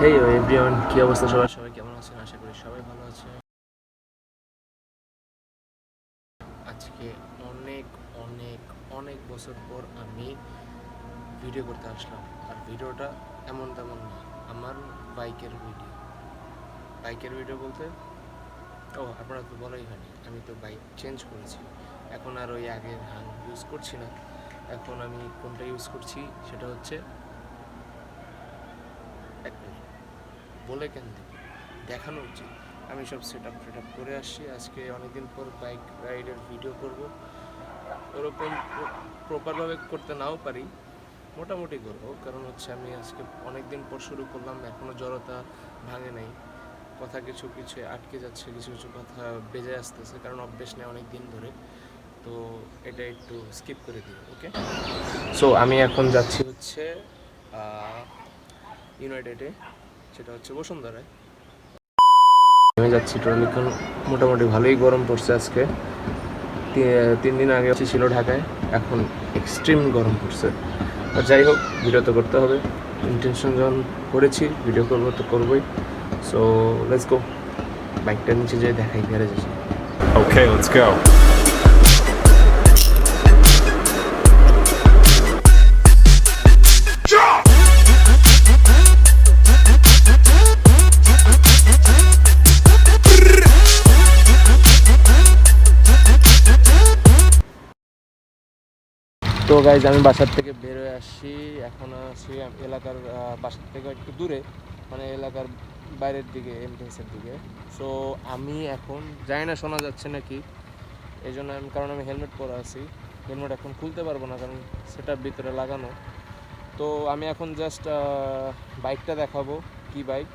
হেই everyone, কি অবস্থা সবার? সবাই কেমন আছেন? আশা করি সবাই ভালো আছে। আজকে অনেক অনেক অনেক বছর পর আমি ভিডিও করতে আসলাম। আর ভিডিওটা এমন তেমন না, আমার বাইকের ভিডিও বলতে আপনারা তো বলাই হয়নি, আমি তো বাইক চেঞ্জ করেছি। এখন আর ওই আগের হাং ইউজ করছি না। এখন আমি কোনটা ইউজ করছি সেটা হচ্ছে, এক মিনিট, বলে কেন দেখানো উচিত। আমি সব সেট আপ করে আসছি। আজকে অনেকদিন পর বাইক রাইডের ভিডিও করব। ওরকম প্রপারভাবে করতে নাও পারি, মোটামুটি করবো। কারণ হচ্ছে আমি আজকে অনেক দিন পর শুরু করলাম, এখনও জড়তা ভাঙে নাই। কথা কিছু কিছু আটকে যাচ্ছে, কিছু কিছু কথা বেজে আসতেছে, কারণ অভ্যেস নেই অনেক দিন ধরে। তো এটা একটু স্কিপ করে দিই, ওকে? সো আমি এখন যাচ্ছি হচ্ছে ইউনাইটেডে, সেটা হচ্ছে বসুন্ধরায়। আমি যাচ্ছি ট্রলিকন। মোটামুটি ভালোই গরম পড়ছে আজকে। 3 দিন আগে ছিল ঢাকায়, এখন এক্সট্রিম গরম পড়ছে। আর যাই হোক, ভিডিও তো করতে হবে। ইন্টেনশন যখন করেছি ভিডিও করবো তো করবোই। So let's go. বাইকটা নিচে যেয়ে দেখাই গ্যারেজে। ওকে, লেটস গো। তো গাইজ, আমি বাসার থেকে বের হয়ে আসছি। এখন আছি এলাকার বাসার থেকে একটু দূরে, মানে এলাকার বাইরের দিকে, এন্ট্রেন্সের দিকে। সো আমি এখন জানি না শোনা যাচ্ছে নাকি, এই জন্য কারণ আমি হেলমেট পরে আছি। হেলমেট এখন খুলতে পারবো না, কারণ সেটা ভিতরে লাগানো। তো আমি এখন জাস্ট বাইকটা দেখাবো, কি বাইক।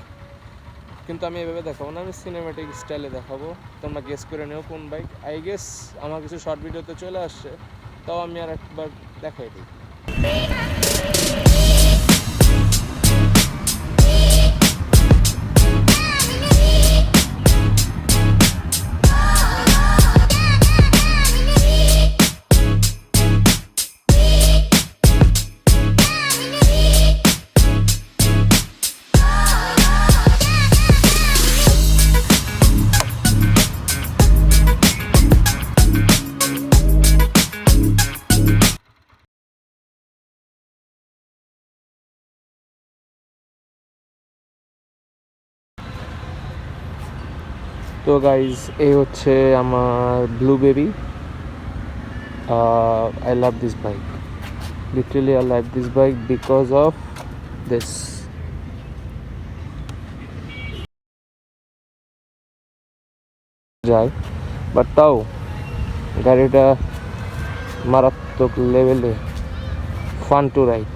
কিন্তু আমি এভাবে দেখাবো না, আমি সিনেম্যাটিক স্টাইলে দেখাবো। তোমরা গেস করে নিও কোন বাইক। আই গেস আমার কিছু শর্ট ভিডিওতে চলে আসছে, তাও আমি আর একবার দেখাই দিই। তো গাইজ, এই হচ্ছে আমার blue baby. I love this bike. Literally, I love this bike because of this. যায়, বাট তাও গাড়িটা মারাত্মক লেভেলে ফান টু রাইড।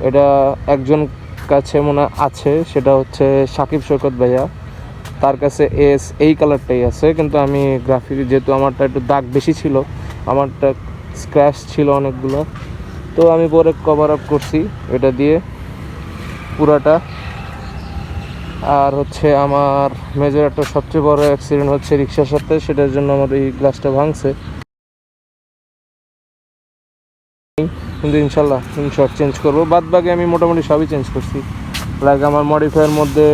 এটা একজন কাছে মনে আছে, সেটা হচ্ছে সাকিব সৈকত ভাইয়া। তার কাছে এই কালারটাই আছে, কিন্তু আমি গ্রাফিক, যেহেতু আমারটা একটু দাগ বেশি ছিল, আমারটা স্ক্র্যাচ ছিল অনেকগুলো, তো আমি পরে কভার আপ করছি এটা দিয়ে পুরাটা। আর হচ্ছে আমার মেজর একটা সবচেয়ে বড় অ্যাক্সিডেন্ট হচ্ছে রিক্সার সাথে, সেটার জন্য আমার এই গ্লাসটা ভাঙছে। কিন্তু ইনশাল্লাহ শর্ট চেঞ্জ করবো। বাদ বাকি আমি মোটামুটি সবই চেঞ্জ করছি। লাইক আমার মডিফাইয়ের মধ্যে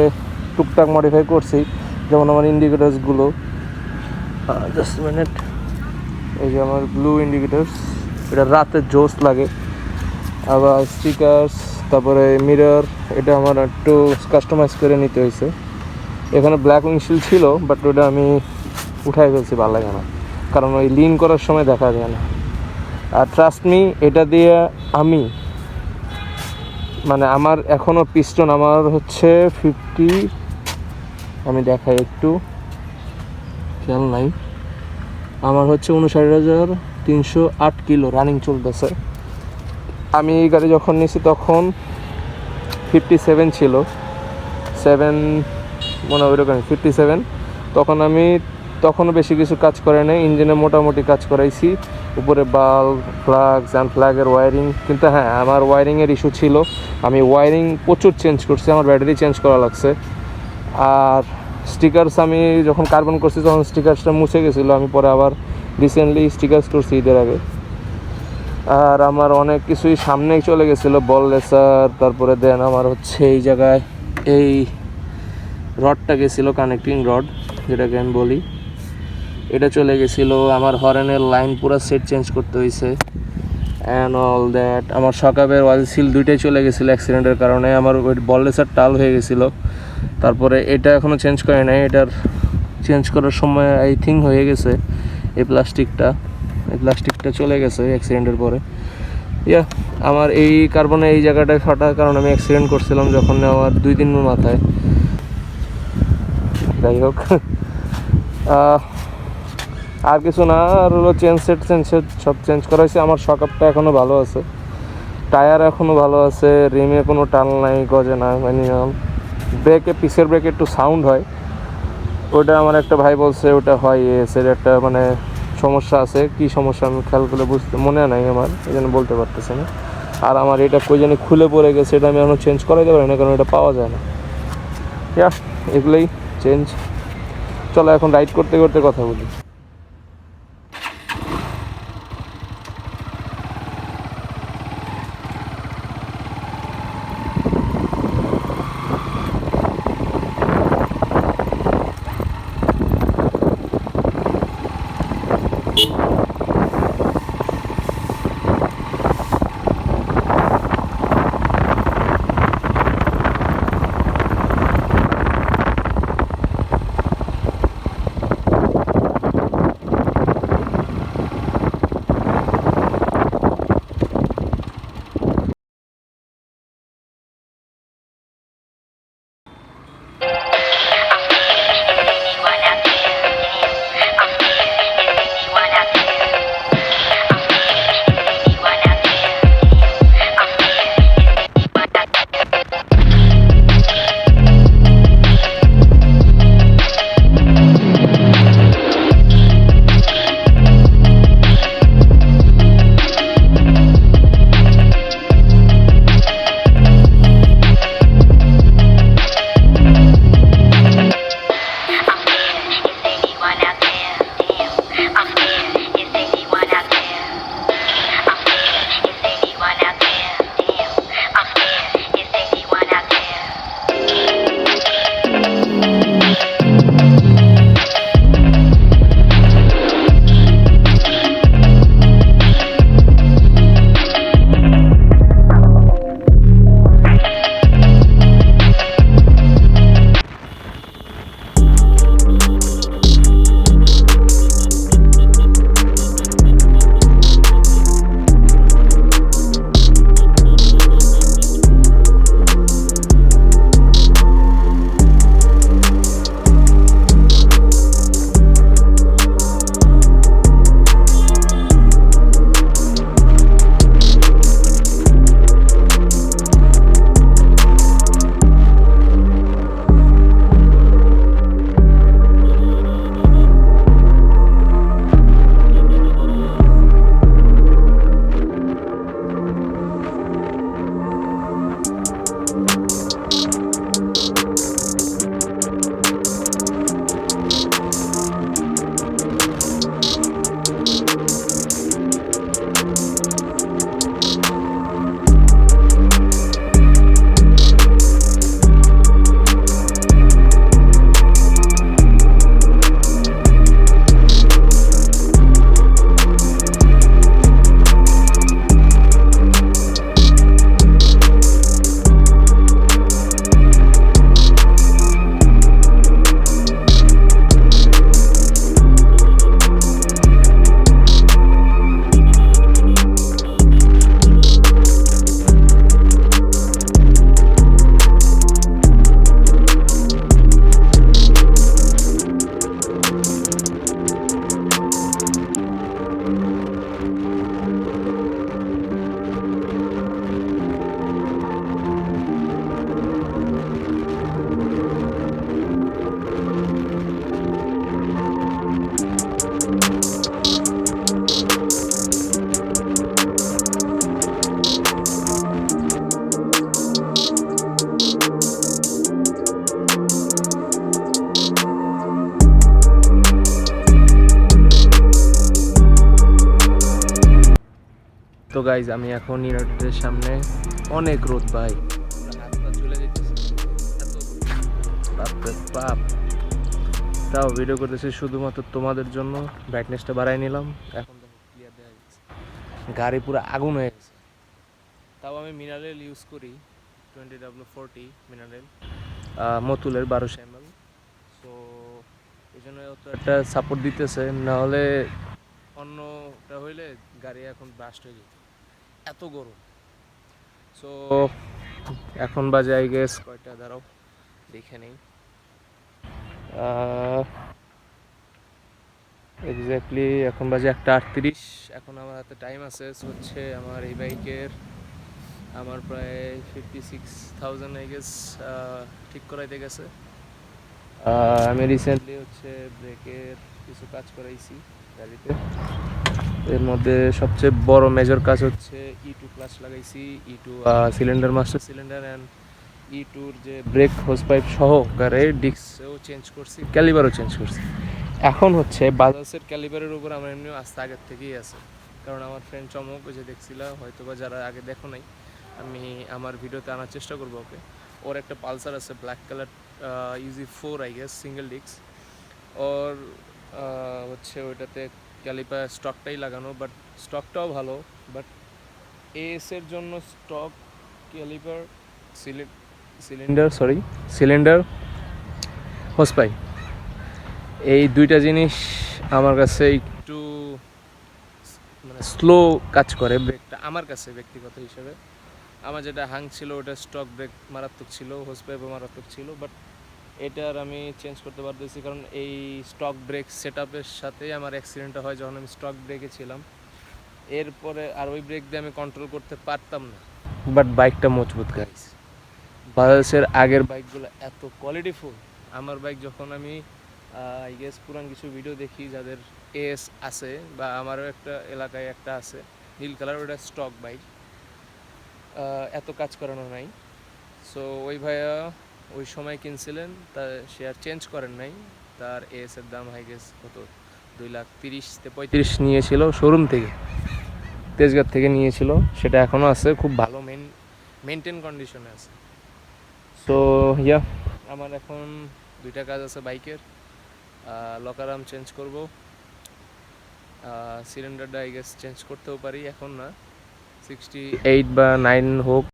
টুকটাক মডিফাই করছি, যেমন আমার ইন্ডিকেটার্সগুলো, জাস্ট মিনিট, এই যে আমার ব্লু ইন্ডিকেটার্স, এটা রাতে জোস লাগে। আবার স্টিকার্স, তারপরে মিরর, এটা আমার একটু কাস্টমাইজ করে নিতে হয়েছে। এখানে ব্ল্যাক উইন্ডশিল্ড ছিল, বাট ওটা আমি উঠাই ফেলছি, ভালো লাগে না, কারণ ওই লিন করার সময় দেখা যায় না। আর ট্রাস্ট মি, এটা দিয়ে আমি আমার এখনও পিস্টন আমার হচ্ছে 50, আমি দেখাই একটু, খেয়াল নাই, আমার হচ্ছে 59,308 কিলো রানিং চলতেছে। আমি এই গাড়ি যখন নিয়েছি তখন 57 ছিল, 7 মনে হয় ওইরকম 57। তখনও বেশি কিছু কাজ করে নাই, ইঞ্জিনে মোটামুটি কাজ করাইছি, উপরে বাল্ব, ফ্লাক্স অ্যান্ড ফ্ল্যাগের ওয়ারিং। কিন্তু হ্যাঁ, আমার ওয়ারিংয়ের ইস্যু ছিল, আমি ওয়ারিং প্রচুর চেঞ্জ করছি, আমার ব্যাটারি চেঞ্জ করা লাগছে। আর স্টিকার্স আমি যখন কার্বন করছি তখন স্টিকার্সটা মুছে গেছিলো, আমি পরে আবার রিসেন্টলি স্টিকার্স করছি ঈদের আগে। আর আমার অনেক কিছুই সামনেই চলে গেছিলো, বল লেসার, তারপরে দেন আমার হচ্ছে এই জায়গায় এই রডটা গেছিলো কানেক্টিং রড, যেটাকে আমি বলি, এটা চলে গেছিলো। আমার হর্নের লাইন পুরো সেট চেঞ্জ করতে হয়েছে অ্যান্ড অল দ্যাট। আমার সকাবের অয়েল সিল দুইটাই চলে গেছিলো অ্যাক্সিডেন্টের কারণে। আমার ওই বল রেসার টাল হয়ে গেছিলো। তারপরে এটা এখনও চেঞ্জ করে নাই, এটার চেঞ্জ করার সময় আই থিঙ্ক হয়ে গেছে। এই প্লাস্টিকটা চলে গেছে অ্যাক্সিডেন্টের পরে। ইয়া, আমার এই কার্বনে এই জায়গাটায় ফাটার কারণে আমি অ্যাক্সিডেন্ট করছিলাম যখন আমার 2 দিনের মাথায়। যাই হোক, আর কিছু না, আর হলো চেঞ্জ সেট সব চেঞ্জ করা হয়েছে। আমার শকআপটা এখনও ভালো আছে, টায়ার এখনও ভালো আছে, রিমে কোনো টাল নাই, গজে না, মিনিমাম। ব্রেকে, পিসের ব্রেকে একটু সাউন্ড হয়, ওটা আমার একটা ভাই বলছে ওটা হয় এসের একটা মানে সমস্যা আছে। কি সমস্যা আমি খেয়াল করে বুঝতে মনে নাই আমার, এই জন্য বলতে পারতেছি না। আর আমার এটা কই জানি খুলে পড়ে গেছে, এটা আমি এখনও চেঞ্জ করাইতে পারি না, কারণ এটা পাওয়া যায় না। ইয়া, এগুলোই চেঞ্জ। চলো এখন রাইড করতে করতে কথা বলি। তো গাইজ আমি এখন ইউনাইটেডের সামনে, অনেক রোদ ভাই, হাত পা চলে যেতেছে, এত বাপরে বাপ, তাও ভিডিও করতেছি শুধুমাত্র তোমাদের জন্য। ব্রাইটনেসটা বাড়াই নিলাম, এখন দেখো ক্লিয়ার দেখা যাচ্ছে। গাড়ি পুরো আগুন হয়ে গেছে। তাও আমি মিনারেল ইউজ করি, 20W40 মিনারেল, মতুলের 1200 ml। সো এই জন্য অত একটা সাপোর্ট দিতেছে, নাহলে অন্যটা হইলে গাড়ি এখন ব্লাস্ট হয়ে যেত, এত গরম। সো এখন বাজে আই গেস কয়টা, দাঁড়াও দেখে নেই এক্স্যাক্টলি। এখন বাজে 1:38। এখন আমার হাতে টাইম আছে। হচ্ছে আমার এই বাইকের আমার প্রায় 56,000 আই গেস ঠিক করাইতে গেছে। আমি রিসেন্টলি হচ্ছে ব্রেকের কিছু কাজ করাইছি গাড়িতে। এর মধ্যে সবচেয়ে বড় মেজর কাজ হচ্ছে E2 ক্লাচ লাগাইছি, E2 cylinder, master cylinder and E2-র যে ব্রেক হোস পাইপ সহকারে ডিস্কও চেঞ্জ করছি, ক্যালিবারও চেঞ্জ করছি। এখন হচ্ছে বাজাজের ক্যালিবারের উপর আমার এমনিও আস্থা আগের থেকেই আছে, কারণ আমার ফ্রেন্ড চমক, ওই যে দেখছিল হয়তো বা যারা আগে দেখো নাই, আমি আমার ভিডিওতে আনার চেষ্টা করবো ওকে। ওর একটা পালসার আছে black colour, UZ4 I guess, single disc. ওর হচ্ছে ওইটাতে ক্যালিপার স্টকটাই লাগানো, বাট স্টকটাও ভালো, বাট এর জন্য stock caliper, cylinder hose pipe, এই দুইটা জিনিস আমার কাছে একটু মানে স্লো কাজ করে ব্রেকটা, আমার কাছে ব্যক্তিগত হিসেবে। আমার যেটা হাং ছিল ওটা স্টক ব্রেক মারাত্মক ছিল, হোস পাইপও মারাত্মক ছিল, বাট এটার আমি চেঞ্জ করতে পারতেছি, কারণ এই স্টক ব্রেক সেট আপের সাথে আমার অ্যাক্সিডেন্টটা হয় যখন আমি স্টক ব্রেকে ছিলাম। এরপরে আর ওই ব্রেক দিয়ে আমি কন্ট্রোল করতে পারতাম না, বাট বাইকটা মজবুত গাইস। বাজাজের আগের বাইকগুলো এত কোয়ালিটিফুল। আমার বাইক যখন আমি আই গেস পুরান কিছু ভিডিও দেখি যাদের এস আছে, বা আমারও একটা এলাকায় একটা আছে নীল কালার, ওটা স্টক বাইক, এত কাজ করানো নাই। সো ওই ভাইয়া ওই সময় কিনছিলেন, তা সে আর চেঞ্জ করেন নাই। তার এসের দাম হাই গেস কত, 2,30,35 নিয়েছিল শোরুম থেকে, তেজগাঁ থেকে নিয়েছিল। সেটা এখনও আছে, খুব ভালো মেনটেন কন্ডিশনে আছে। সো ইয়া, আমার এখন দুইটা কাজ আছে বাইকের। লকার আর্ম চেঞ্জ করব, সিলিন্ডারটা আই গেস চেঞ্জ করতেও পারি, এখন না, 68 বা 9 হোক